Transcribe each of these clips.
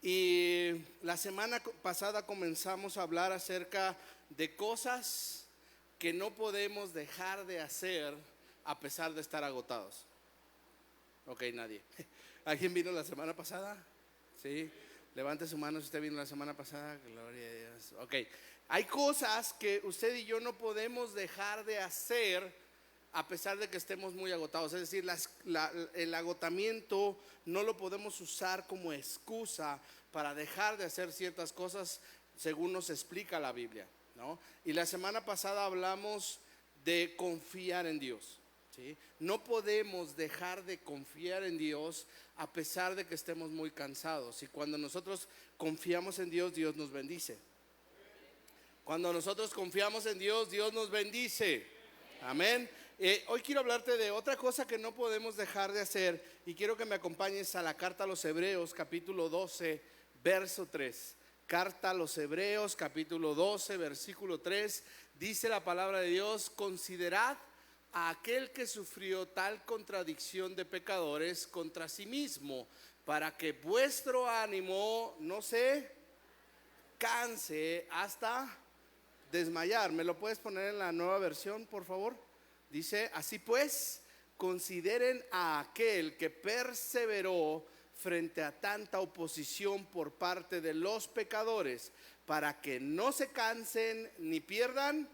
Y la semana pasada comenzamos a hablar acerca de cosas que no podemos dejar de hacer a pesar de estar agotados. Ok, nadie. ¿Alguien vino la semana pasada? Sí. Levante su mano si usted vino la semana pasada. Gloria a Dios. Ok. Hay cosas que usted y yo no podemos dejar de hacer a pesar de que estemos muy agotados. Es decir, el agotamiento no lo podemos usar como excusa para dejar de hacer ciertas cosas según nos explica la Biblia, ¿no? Y la semana pasada hablamos de confiar en Dios, ¿sí? No podemos dejar de confiar en Dios a pesar de que estemos muy cansados. Y cuando nosotros confiamos en Dios, Dios nos bendice. Cuando nosotros confiamos en Dios, Dios nos bendice. Amén. Hoy quiero hablarte de otra cosa que no podemos dejar de hacer, y quiero que me acompañes a la carta a los Hebreos, capítulo 12, verso 3. Carta a los Hebreos, capítulo 12, versículo 3. Dice la palabra de Dios: considerad a aquel que sufrió tal contradicción de pecadores contra sí mismo, para que vuestro ánimo no se canse hasta desmayar. ¿Me lo puedes poner en la nueva versión, por favor? Dice: así pues, consideren a aquel que perseveró frente a tanta oposición por parte de los pecadores, para que no se cansen ni pierdan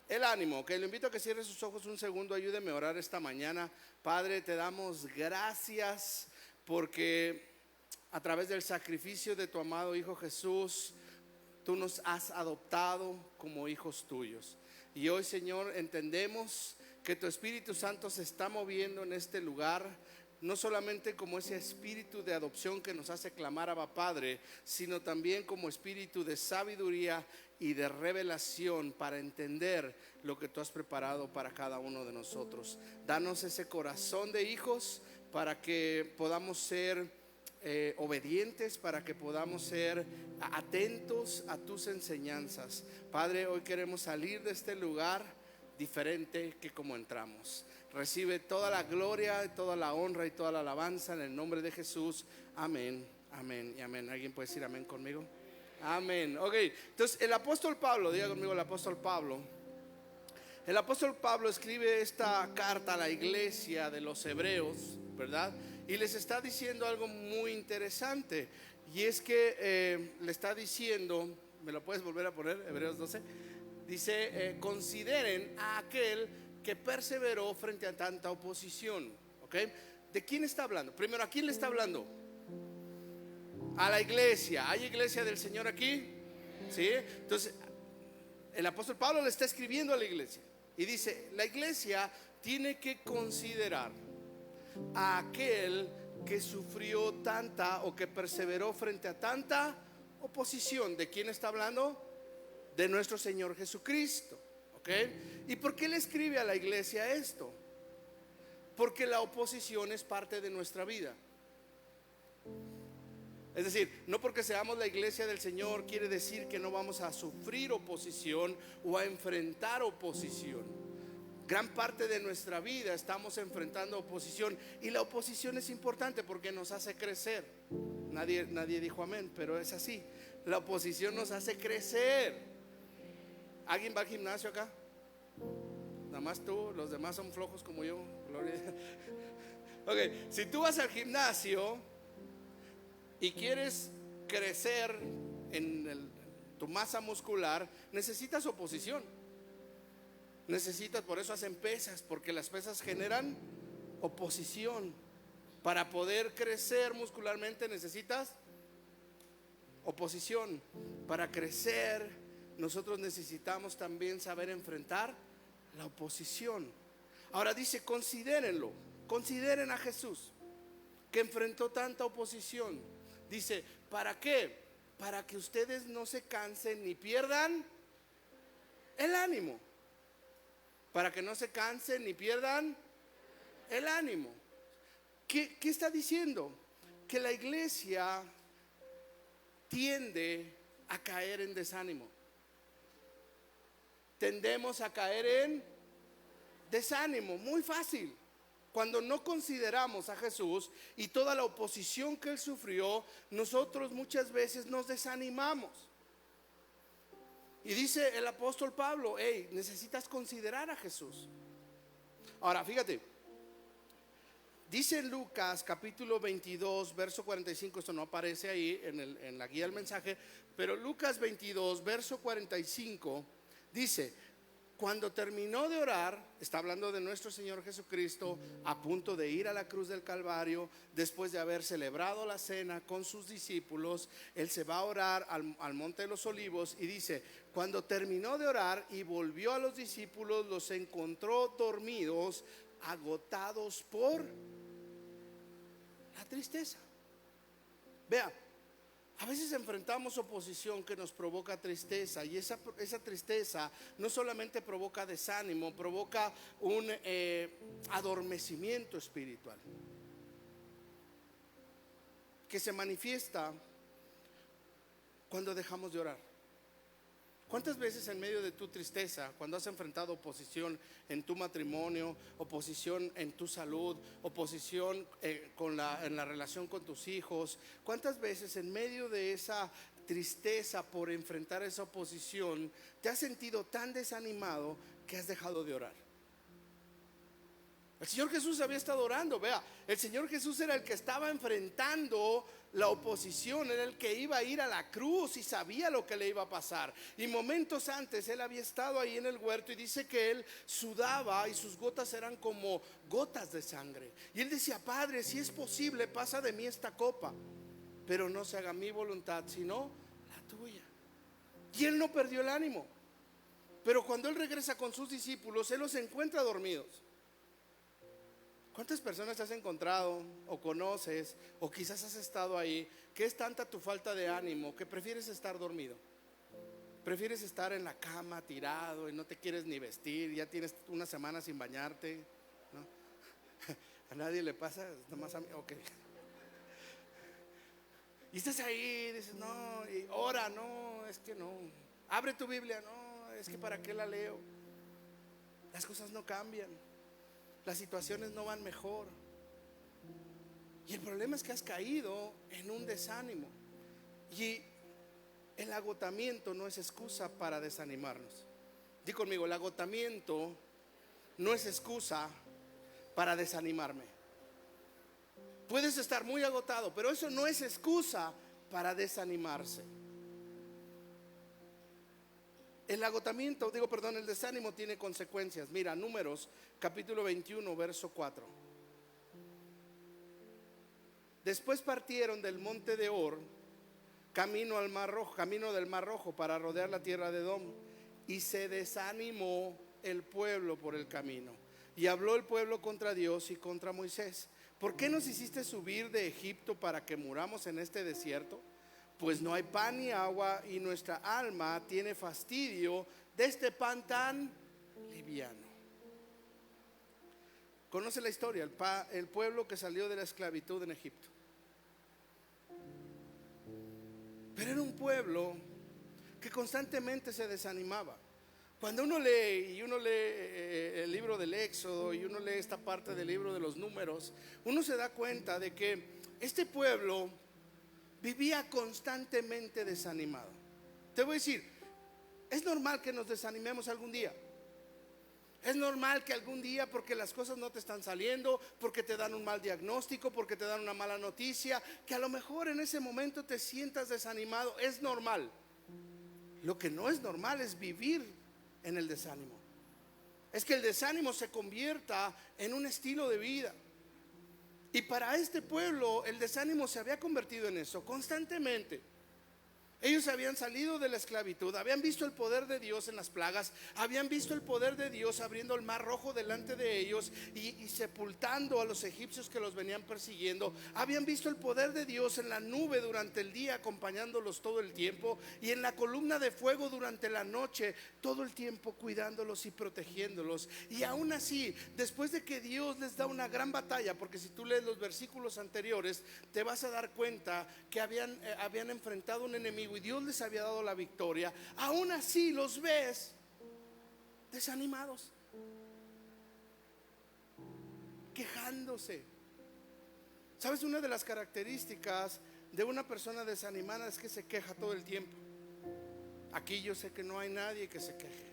el ánimo. Ok, lo invito a que cierre sus ojos un segundo. Ayúdeme a orar esta mañana. Padre, te damos gracias porque a través del sacrificio de tu amado Hijo Jesús, tú nos has adoptado como hijos tuyos. Y hoy, Señor, entendemos que tu Espíritu Santo se está moviendo en este lugar, no solamente como ese espíritu de adopción que nos hace clamar Abba Padre, sino también como espíritu de sabiduría y de revelación para entender lo que tú has preparado para cada uno de nosotros. Danos ese corazón de hijos para que podamos ser obedientes, para que podamos ser atentos a tus enseñanzas. Padre, hoy queremos salir de este lugar diferente que como entramos. Recibe toda la gloria, toda la honra y toda la alabanza en el nombre de Jesús. Amén, amén y amén. ¿Alguien puede decir amén conmigo? Amén. Ok, entonces el apóstol Pablo, diga conmigo el apóstol Pablo. El apóstol Pablo escribe esta carta a la iglesia de los Hebreos, ¿verdad? Y les está diciendo algo muy interesante. Y es que le está diciendo, ¿me lo puedes volver a poner? Hebreos 12. Dice, consideren a aquel que perseveró frente a tanta oposición. ¿Ok? ¿De quién está hablando? Primero, ¿a quién le está hablando? A la iglesia. ¿Hay iglesia del Señor aquí? ¿Sí? Entonces, el apóstol Pablo le está escribiendo a la iglesia y dice: la iglesia tiene que considerar a aquel que sufrió tanta o que perseveró frente a tanta oposición. ¿De quién está hablando? De nuestro Señor Jesucristo. ¿Ok? ¿Y por qué le escribe a la iglesia esto? Porque la oposición es parte de nuestra vida. Es decir, no porque seamos la iglesia del Señor quiere decir que no vamos a sufrir oposición o a enfrentar oposición. Gran parte de nuestra vida estamos enfrentando oposición, y la oposición es importante porque nos hace crecer. Nadie dijo amén, pero es así. La oposición nos hace crecer. ¿Alguien va al gimnasio acá? Nada más tú, los demás son flojos como yo. Gloria. Ok, si tú vas al gimnasio y quieres crecer en tu masa muscular, necesitas oposición. Necesitas, por eso hacen pesas, porque las pesas generan oposición. Para poder crecer muscularmente necesitas oposición. Para crecer, nosotros necesitamos también saber enfrentar la oposición. Ahora dice: considérenlo, consideren a Jesús, que enfrentó tanta oposición. Dice: ¿para qué? Para que ustedes no se cansen ni pierdan el ánimo. Para que no se cansen ni pierdan el ánimo. ¿Qué está diciendo? Que la iglesia tiende a caer en desánimo. Tendemos a caer en desánimo, muy fácil. cuando no consideramos a Jesús y toda la oposición que Él sufrió, nosotros muchas veces nos desanimamos. Y dice el apóstol Pablo, hey, necesitas considerar a Jesús. Ahora, fíjate, dice en Lucas capítulo 22, verso 45, esto no aparece ahí en la guía del mensaje, pero Lucas 22, verso 45, dice: cuando terminó de orar, está hablando de nuestro Señor Jesucristo, a punto de ir a la cruz del Calvario, después de haber celebrado la cena con sus discípulos, Él se va a orar al Monte de los Olivos y dice: cuando terminó de orar y volvió a los discípulos, los encontró dormidos, agotados por la tristeza. Vea, a veces enfrentamos oposición que nos provoca tristeza, y esa tristeza no solamente provoca desánimo, provoca un adormecimiento espiritual que se manifiesta cuando dejamos de orar. ¿Cuántas veces en medio de tu tristeza, cuando has enfrentado oposición en tu matrimonio, oposición en tu salud, oposición en la relación con tus hijos, cuántas veces en medio de esa tristeza por enfrentar esa oposición te has sentido tan desanimado que has dejado de orar? El Señor Jesús había estado orando, vea, el Señor Jesús era el que estaba enfrentando la oposición, era el que iba a ir a la cruz y sabía lo que le iba a pasar. Y momentos antes Él había estado ahí en el huerto y dice que Él sudaba y sus gotas eran como gotas de sangre. Y Él decía: Padre, si es posible, pasa de mí esta copa, pero no se haga mi voluntad sino la tuya. Y Él no perdió el ánimo. Pero cuando Él regresa con sus discípulos, Él los encuentra dormidos. ¿Cuántas personas has encontrado o conoces, o quizás has estado ahí, que es tanta tu falta de ánimo que prefieres estar dormido? Prefieres estar en la cama tirado y no te quieres ni vestir, ya tienes una semana sin bañarte, ¿no? ¿A nadie le pasa? Nomás a mí, ok. Y estás ahí, dices: no, y ora, no, es que no. Abre tu Biblia, no, es que para qué la leo. Las cosas no cambian. Las situaciones no van mejor. Y el problema es que has caído en un desánimo. Y el agotamiento no es excusa para desanimarnos. Di conmigo: el agotamiento no es excusa para desanimarme. Puedes estar muy agotado, pero eso no es excusa para desanimarse. El agotamiento, el desánimo tiene consecuencias. Mira, Números capítulo 21, verso 4. Después partieron del monte de Or, camino del Mar Rojo, para rodear la tierra de Edom, y se desanimó el pueblo por el camino. Y habló el pueblo contra Dios y contra Moisés: ¿por qué nos hiciste subir de Egipto para que muramos en este desierto? Pues no hay pan ni agua, y nuestra alma tiene fastidio de este pan tan liviano. Conoce la historia, el pueblo que salió de la esclavitud en Egipto. Pero era un pueblo que constantemente se desanimaba. Cuando uno lee el libro del Éxodo y uno lee esta parte del libro de los Números, uno se da cuenta de que este pueblo vivía constantemente desanimado. Te voy a decir, es normal que nos desanimemos algún día. Es normal que algún día, porque las cosas no te están saliendo, porque te dan un mal diagnóstico, porque te dan una mala noticia, que a lo mejor en ese momento te sientas desanimado. Es normal. Lo que no es normal es vivir en el desánimo. Es que el desánimo se convierta en un estilo de vida. Y para este pueblo el desánimo se había convertido en eso constantemente. Ellos habían salido de la esclavitud, habían visto el poder de Dios en las plagas, habían visto el poder de Dios abriendo el Mar Rojo delante de ellos y sepultando a los egipcios que los venían persiguiendo. Habían visto el poder de Dios en la nube durante el día, acompañándolos todo el tiempo, y en la columna de fuego durante la noche, todo el tiempo cuidándolos y protegiéndolos. Y aún así, después de que Dios les da una gran batalla, porque si tú lees los versículos anteriores, te vas a dar cuenta que habían enfrentado un enemigo y Dios les había dado la victoria. Aún así los ves desanimados. quejándose. ¿Sabes? Una de las características de una persona desanimada es que se queja todo el tiempo. Aquí yo sé que no hay nadie que se queje,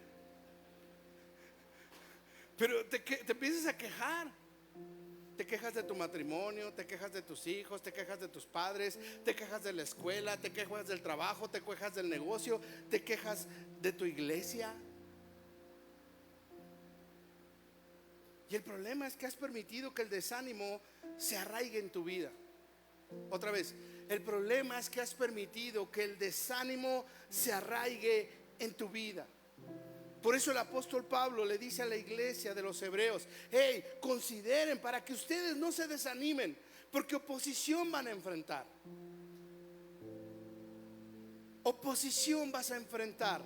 pero te empiezas a quejar. Te quejas de tu matrimonio, te quejas de tus hijos, te quejas de tus padres, te quejas de la escuela, te quejas del trabajo, te quejas del negocio, te quejas de tu iglesia. Y el problema es que has permitido que el desánimo se arraigue en tu vida. Otra vez, el problema es que has permitido que el desánimo se arraigue en tu vida. Por eso el apóstol Pablo le dice a la iglesia de los hebreos: hey, consideren para que ustedes no se desanimen, porque oposición van a enfrentar. Oposición vas a enfrentar,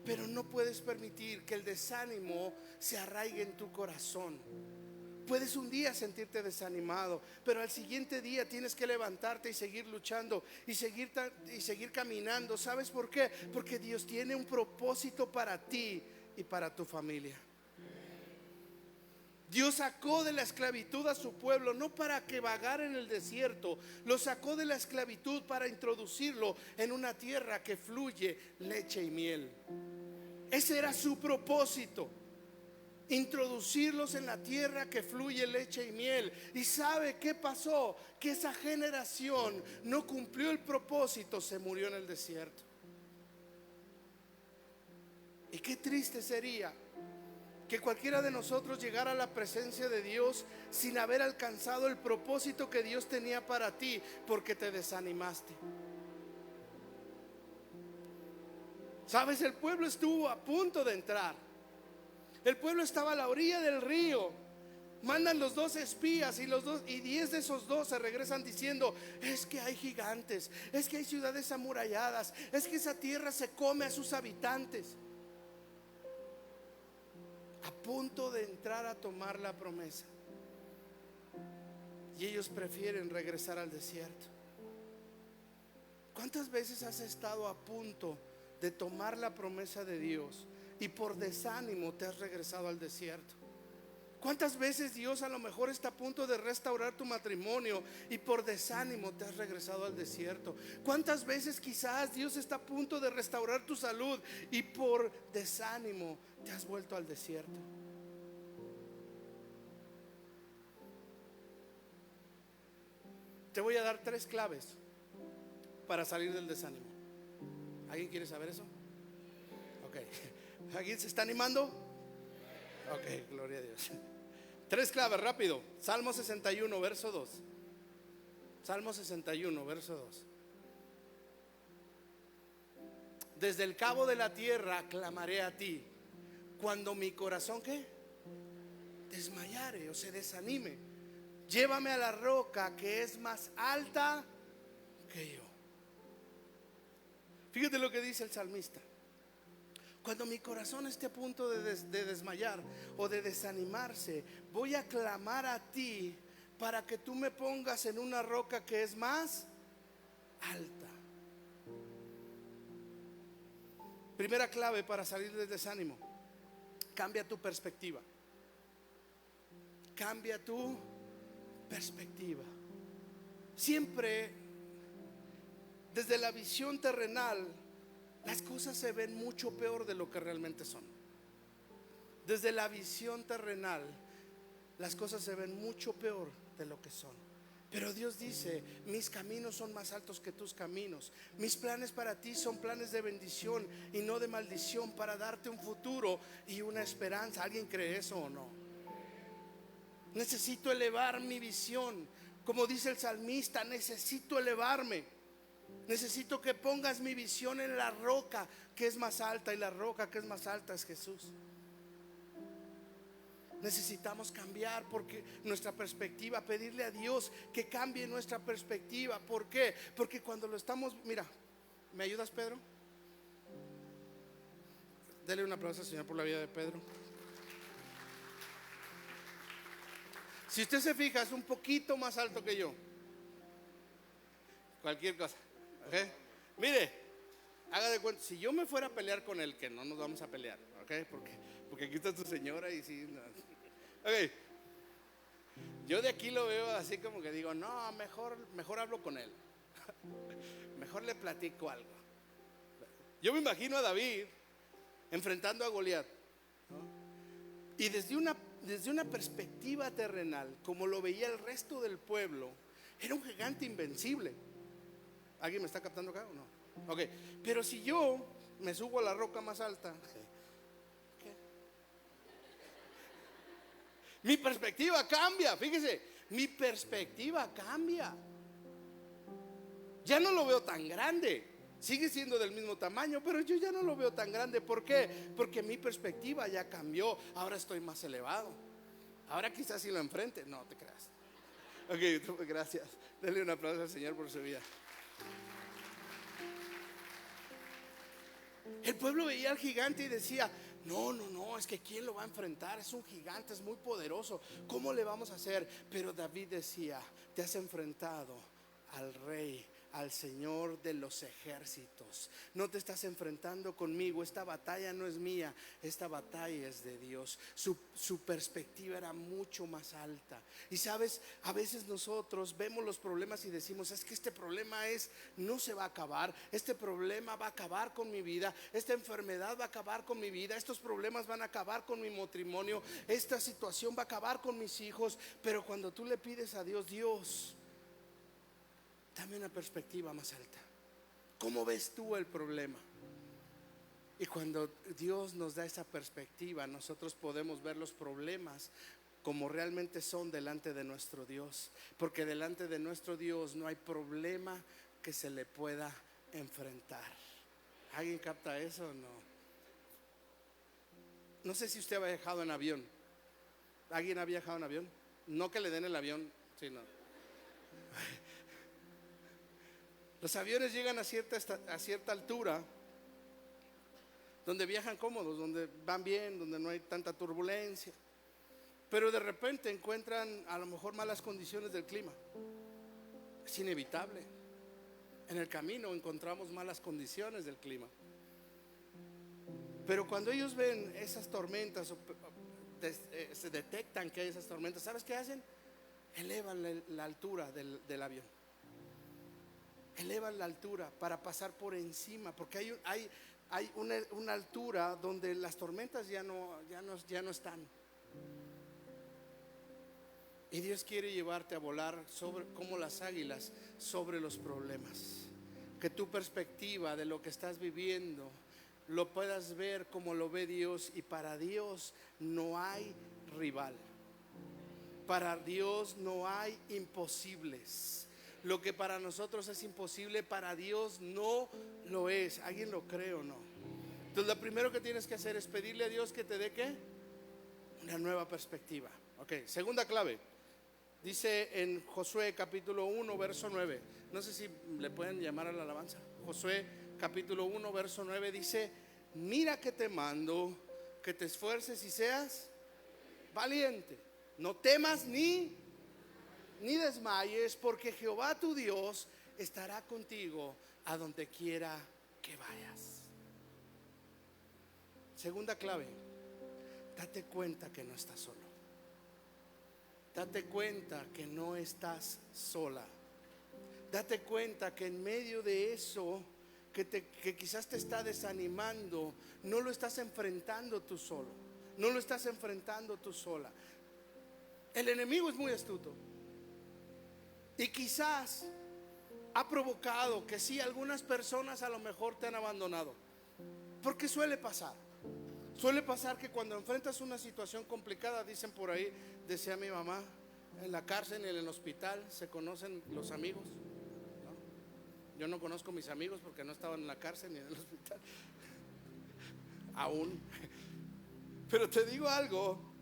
pero no puedes permitir que el desánimo se arraigue en tu corazón. Puedes un día sentirte desanimado, pero al siguiente día tienes que levantarte y seguir luchando y seguir caminando. ¿Sabes por qué? Porque Dios tiene un propósito para ti y para tu familia. Dios sacó de la esclavitud a su pueblo no para que vagara en el desierto, lo sacó de la esclavitud para introducirlo en una tierra que fluye leche y miel. Ese era su propósito, introducirlos en la tierra que fluye leche y miel. ¿Y sabe qué pasó? Que esa generación no cumplió el propósito, se murió en el desierto. Y qué triste sería que cualquiera de nosotros llegara a la presencia de Dios sin haber alcanzado el propósito que Dios tenía para ti, porque te desanimaste. Sabes, el pueblo estuvo a punto de entrar. El pueblo estaba a la orilla del río. Mandan los 2 espías y 10 de esos 2 se regresan diciendo: es que hay gigantes, es que hay ciudades amuralladas, es que esa tierra se come a sus habitantes. A punto de entrar a tomar la promesa, y ellos prefieren regresar al desierto. ¿Cuántas veces has estado a punto de tomar la promesa de Dios y por desánimo te has regresado al desierto? ¿Cuántas veces Dios a lo mejor está a punto de restaurar tu matrimonio y por desánimo te has regresado al desierto? ¿Cuántas veces quizás Dios está a punto de restaurar tu salud y por desánimo te has vuelto al desierto? Te voy a dar 3 claves para salir del desánimo. ¿Alguien quiere saber eso? Ok. ¿Alguien se está animando? Ok, gloria a Dios. 3 claves, rápido. Salmo 61, verso 2. Salmo 61, verso 2. Desde el cabo de la tierra clamaré a ti, cuando mi corazón ¿qué? Desmayare o se desanime. Llévame a la roca que es más alta que yo. Fíjate lo que dice el salmista: cuando mi corazón esté a punto de desmayar o de desanimarse, voy a clamar a ti para que tú me pongas en una roca que es más alta. Primera clave para salir del desánimo: cambia tu perspectiva. Cambia tu perspectiva. Siempre desde la visión terrenal las cosas se ven mucho peor de lo que realmente son. Desde la visión terrenal las cosas se ven mucho peor de lo que son. Pero Dios dice: mis caminos son más altos que tus caminos. Mis planes para ti son planes de bendición y no de maldición, para darte un futuro y una esperanza. ¿Alguien cree eso o no? Necesito elevar mi visión. Como dice el salmista, necesito elevarme. Necesito que pongas mi visión en la roca que es más alta, y la roca que es más alta es Jesús. Necesitamos cambiar porque nuestra perspectiva, pedirle a Dios que cambie nuestra perspectiva. ¿Por qué? Porque cuando lo estamos, mira, ¿me ayudas, Pedro? Dele un aplauso al Señor por la vida de Pedro. Si usted se fija, es un poquito más alto que yo. Cualquier cosa, ¿okay? Mire, haga de cuenta, si yo me fuera a pelear con él, que no nos vamos a pelear, ¿ok? Porque aquí está tu señora y sí, no. Ok. Yo de aquí lo veo así como que digo, no, mejor hablo con él. Mejor le platico algo. Yo me imagino a David enfrentando a Goliat, ¿no? Y desde una perspectiva terrenal, como lo veía el resto del pueblo, era un gigante invencible. ¿Alguien me está captando acá o no? Ok, pero si yo me subo a la roca más alta, ¿qué? Mi perspectiva cambia, fíjese, mi perspectiva cambia. Ya no lo veo tan grande. Sigue siendo del mismo tamaño, pero yo ya no lo veo tan grande. ¿Por qué? Porque mi perspectiva ya cambió. Ahora estoy más elevado. Ahora quizás si lo enfrente. No te creas. Ok, gracias. Denle un aplauso al Señor por su vida. El pueblo veía al gigante y decía, no, es que ¿quién lo va a enfrentar? Es un gigante, es muy poderoso. ¿Cómo le vamos a hacer? Pero David decía, te has enfrentado al rey, al Señor de los ejércitos. No te estás enfrentando conmigo. Esta batalla no es mía, esta batalla es de Dios. Su perspectiva era mucho más alta. Y sabes, a veces nosotros vemos los problemas y decimos, es que este problema no se va a acabar. Este problema va a acabar con mi vida. Esta enfermedad va a acabar con mi vida. Estos problemas van a acabar con mi matrimonio. Esta situación va a acabar con mis hijos. Pero cuando tú le pides a Dios, Dios, dame una perspectiva más alta. ¿Cómo ves tú el problema? Y cuando Dios nos da esa perspectiva, nosotros podemos ver los problemas como realmente son delante de nuestro Dios. Porque delante de nuestro Dios no hay problema que se le pueda enfrentar. ¿Alguien capta eso o no? No sé si usted ha viajado en avión. ¿Alguien ha viajado en avión? No que le den el avión, sino los aviones llegan a cierta altura, donde viajan cómodos, donde van bien, donde no hay tanta turbulencia. Pero de repente encuentran a lo mejor malas condiciones del clima. Es inevitable. En el camino encontramos malas condiciones del clima. Pero cuando ellos ven esas tormentas, se detectan que hay esas tormentas, ¿sabes qué hacen? Elevan la altura del avión. Elevan la altura para pasar por encima, porque hay una altura donde las tormentas ya no están. Y Dios quiere llevarte a volar como las águilas sobre los problemas. Que tu perspectiva de lo que estás viviendo lo puedas ver como lo ve Dios. Y para Dios no hay rival. Para Dios no hay imposibles. Lo que para nosotros es imposible, para Dios no lo es. ¿Alguien lo cree o no? Entonces lo primero que tienes que hacer es pedirle a Dios que te dé ¿qué? Una nueva perspectiva. Ok, segunda clave. Dice en Josué capítulo 1 verso 9. No sé si le pueden llamar a la alabanza. Josué capítulo 1 verso 9 dice, mira que te mando que te esfuerces y seas valiente. No temas ni desmayes, porque Jehová tu Dios estará contigo a donde quiera que vayas. Segunda clave, date cuenta que no estás solo. Date cuenta que no estás sola. Date cuenta que en medio de eso que quizás te está desanimando, no lo estás enfrentando tú solo. No lo estás enfrentando tú sola. El enemigo es muy astuto. Y quizás ha provocado que sí, algunas personas a lo mejor te han abandonado. Porque suele pasar. Suele pasar que cuando enfrentas una situación complicada, dicen por ahí, decía mi mamá, en la cárcel y en el hospital se conocen los amigos, ¿no? Yo no conozco mis amigos porque no estaban en la cárcel ni en el hospital aún. Pero te digo algo.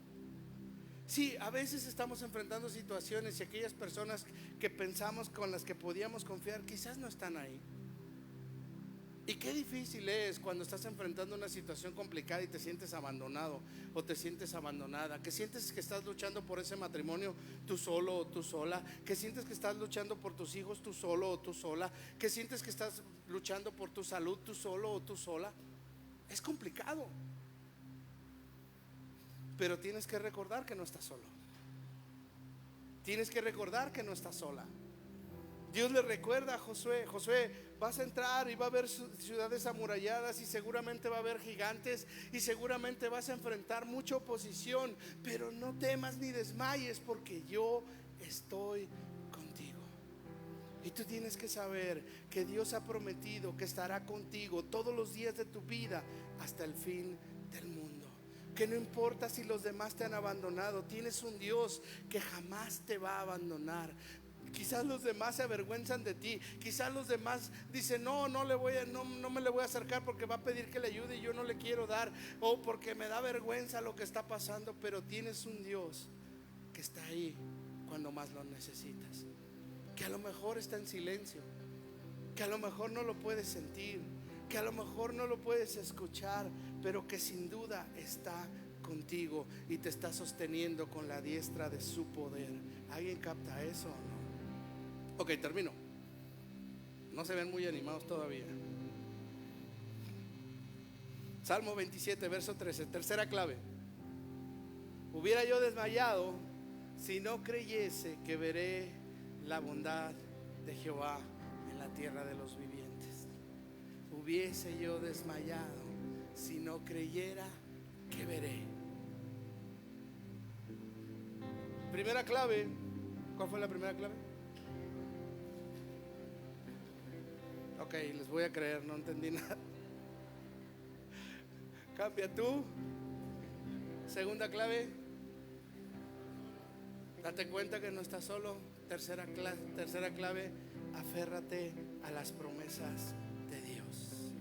Sí, a veces estamos enfrentando situaciones y aquellas personas que pensamos con las que podíamos confiar quizás no están ahí. Y qué difícil es cuando estás enfrentando una situación complicada y te sientes abandonado o te sientes abandonada, que sientes que estás luchando por ese matrimonio tú solo o tú sola, que sientes que estás luchando por tus hijos tú solo o tú sola, que sientes que estás luchando por tu salud tú solo o tú sola. Es complicado. Pero tienes que recordar que no estás solo. Tienes que recordar que no estás sola. Dios le recuerda a Josué: Josué, vas a entrar y va a haber ciudades amuralladas y seguramente va a haber gigantes y seguramente vas a enfrentar mucha oposición, pero no temas ni desmayes porque yo estoy contigo. Y tú tienes que saber que Dios ha prometido que estará contigo todos los días de tu vida hasta el fin del mundo. Que no importa si los demás te han abandonado, tienes un Dios que jamás te va a abandonar. Quizás los demás se avergüenzan de ti. Quizás los demás dicen: no me le voy a acercar porque va a pedir que le ayude y yo no le quiero dar, o porque me da vergüenza lo que está pasando. Pero tienes un Dios que está ahí cuando más lo necesitas. Que a lo mejor está en silencio, que a lo mejor no lo puedes sentir, que a lo mejor no lo puedes escuchar, pero que sin duda está contigo y te está sosteniendo con la diestra de su poder. ¿Alguien capta eso o no? Ok, termino. No se ven muy animados todavía. Salmo 27, verso 13, tercera clave. Hubiera yo desmayado si no creyese que veré la bondad de Jehová en la tierra de los vivientes. Hubiese yo desmayado si no creyera que veré. Primera clave. ¿Cuál fue la primera clave? Ok, les voy a creer, no entendí nada. Cambia tú. Segunda clave: date cuenta que no estás solo. Tercera clave: aférrate a las promesas de Dios.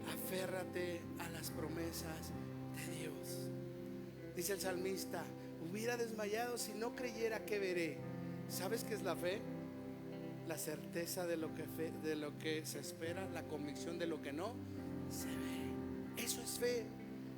Aférrate a las promesas de Dios. Dice el salmista: hubiera desmayado si no creyera que veré. ¿Sabes qué es la fe? La certeza de lo que se espera, la convicción de lo que no se ve. Eso es fe.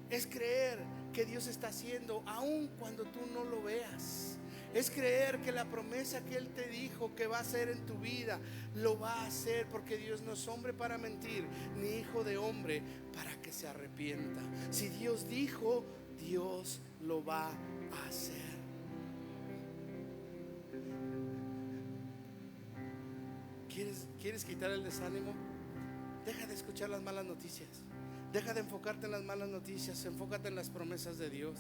Es creer que Dios está haciendo aun cuando tú no lo veas. Es creer que la promesa que Él te dijo que va a hacer en tu vida, lo va a hacer, porque Dios no es hombre para mentir, ni hijo de hombre para que se arrepienta. Si Dios dijo, Dios lo va a hacer. ¿Quieres quitar el desánimo? Deja de escuchar las malas noticias. Deja de enfocarte en las malas noticias. Enfócate en las promesas de Dios.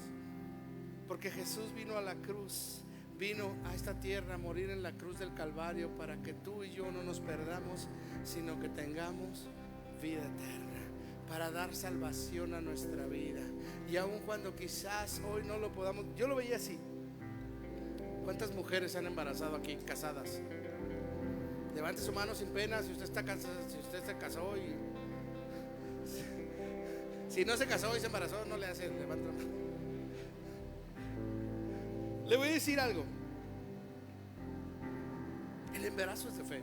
Porque Jesús vino a la cruz, vino a esta tierra a morir en la cruz del Calvario para que tú y yo no nos perdamos, sino que tengamos vida eterna, para dar salvación a nuestra vida. Y aun cuando quizás hoy no lo podamos, yo lo veía así. ¿Cuántas mujeres se han embarazado aquí, casadas? Levante su mano sin pena si usted está casado, si usted se casó y si no se casó y se embarazó, no le hace, levanta la mano. Le voy a decir algo. El embarazo es de fe,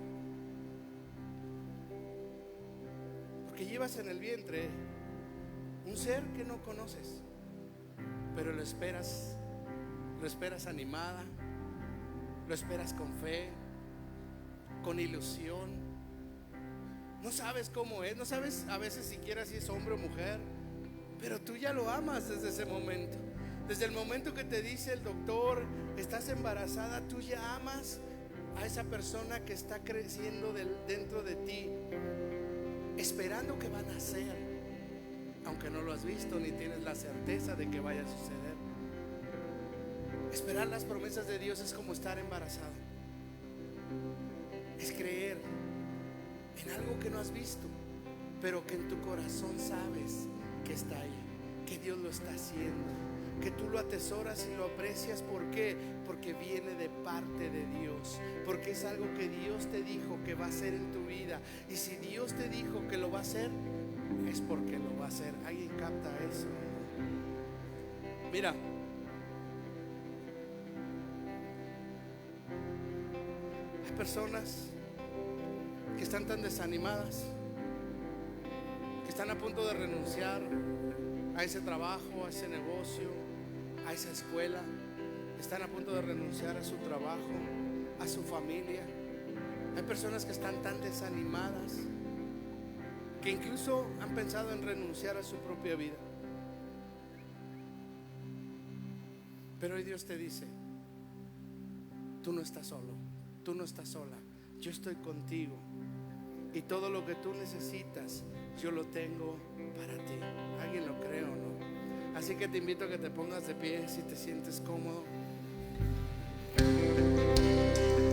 porque llevas en el vientre un ser que no conoces, pero lo esperas animada, lo esperas con fe, con ilusión. No sabes cómo es, no sabes a veces siquiera si es hombre o mujer, pero tú ya lo amas desde ese momento. Desde el momento que te dice el doctor, estás embarazada, tú ya amas a esa persona que está creciendo dentro de ti, esperando que va a nacer, aunque no lo has visto ni tienes la certeza de que vaya a suceder. Esperar las promesas de Dios es como estar embarazado. Es creer en algo que no has visto, pero que en tu corazón sabes que está ahí, que Dios lo está haciendo, que tú lo atesoras y lo aprecias. ¿Por qué? Porque viene de parte de Dios, porque es algo que Dios te dijo que va a hacer en tu vida. Y si Dios te dijo que lo va a hacer, es porque lo va a hacer. ¿Alguien capta eso? Mira, hay personas que están tan desanimadas, que están a punto de renunciar a ese trabajo, a ese negocio, a esa escuela. Están a punto de renunciar a su trabajo, a su familia. Hay personas que están tan desanimadas que incluso han pensado en renunciar a su propia vida. Pero hoy Dios te dice: tú no estás solo, tú no estás sola. Yo estoy contigo y todo lo que tú necesitas yo lo tengo para ti. ¿Alguien lo cree o no? Así que te invito a que te pongas de pie si te sientes cómodo.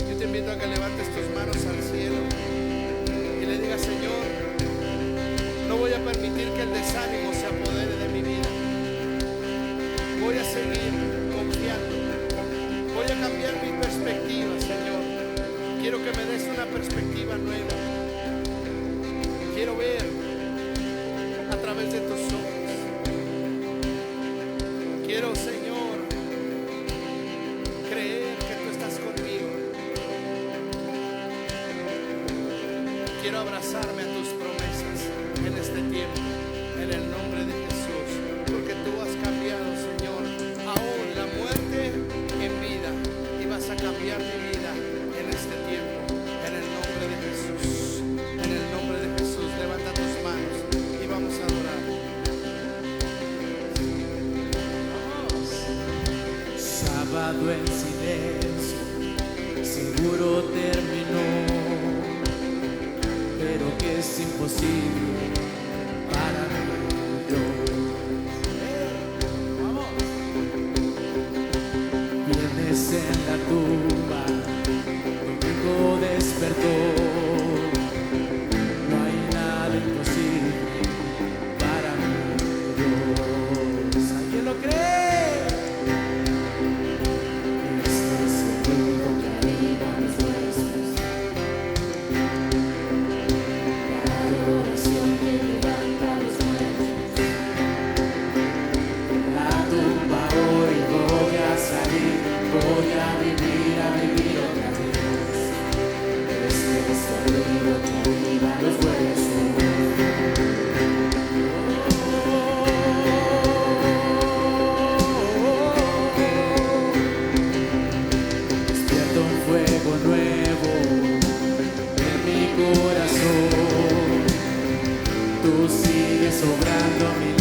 Yo te invito a que levantes tus manos al cielo y le digas: Señor, no voy a permitir que el desánimo se apodere de mi vida. Voy a seguir confiando. Voy a cambiar mi perspectiva, Señor. Quiero que me des una perspectiva nueva. Quiero ver a través de tus ojos. Quiero, Señor, creer que tú estás conmigo. Quiero abrazarme a tus promesas en este tiempo, en el nombre de Jesús, porque tú has cambiado, Señor, aún la muerte en vida, y vas a cambiar mi vida en este tiempo, en el nombre de Jesús. En el nombre de Jesús, levanta tus manos y vamos a adorar. Sábado en silencio, seguro terminó, pero que es imposible para mí, Dios. Vamos. Viernes en la tumba, domingo despertó. No hay nada imposible para mí, Dios. ¿Alguien lo cree? Voy a vivir otra vez. Este sonido que anima los huesos. Despierta un fuego nuevo en mi corazón. Tú sigues obrando mi